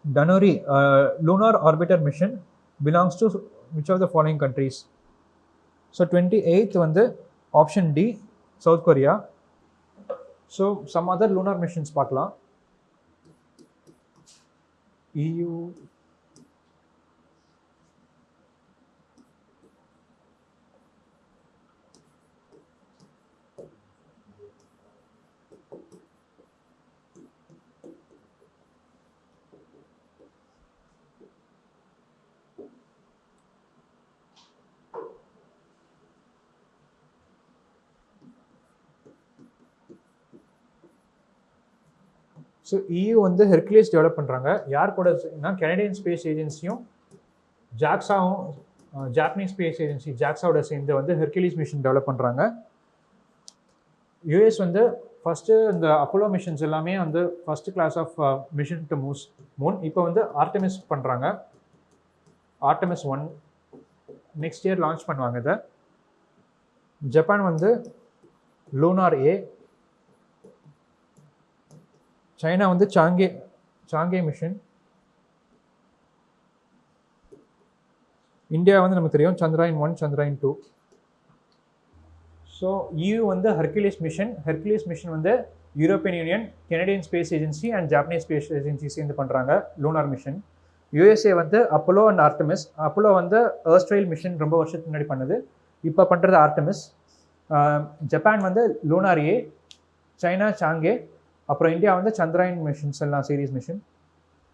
Danuri lunar orbiter mission belongs to which of the following countries? So 28th வந்து option D, South Korea. So some other lunar missions பார்க்கலாம். EU, so EU வந்து Hercules develop பண்ணுறாங்க. யார் கூட Canadian space ஏஜென்சியும் ஜாக்ஸாவும் Japanese space agency ஜாக்ஸாவோட சேர்ந்து வந்து ஹெர்குலிஸ் மிஷன் டெவலப் பண்ணுறாங்க. யூஎஸ் வந்து ஃபஸ்ட்டு இந்த அப்போலோ மிஷன்ஸ் எல்லாமே வந்து first class of mission to moon. இப்போ வந்து ஆர்டெமிஸ் பண்ணுறாங்க. ஆர்டெமிஸ் 1 நெக்ஸ்ட் இயர் லான்ச் பண்ணுவாங்க இதை. ஜப்பான் வந்து லூனார் ஏ. சைனா வந்து சாங்கே மிஷன். இந்தியா வந்து நமக்கு தெரியும் சந்திராயன் 1, சந்திராயன் 2. ஸோ EU வந்து ஹெர்குலிஸ் மிஷன் வந்து European union, Canadian space agency and Japanese space agency சேர்ந்து பண்ணுறாங்க லூனார் மிஷன். USA வந்து அப்போலோ அண்ட் ஆர்டெமிஸ். அப்போலோ வந்து எர்ஸ்ட்ரைல் மிஷன் ரொம்ப வருஷத்துக்கு முன்னாடி பண்ணது, இப்போ பண்ணுறது ஆர்டெமிஸ். ஜப்பான் வந்து லூனார் ஏ, சைனா சாங்கே, அப்புறம் இந்தியா வந்து சந்திராயன் மிஷன்ஸ் எல்லாம் சீரீஸ் மிஷன்.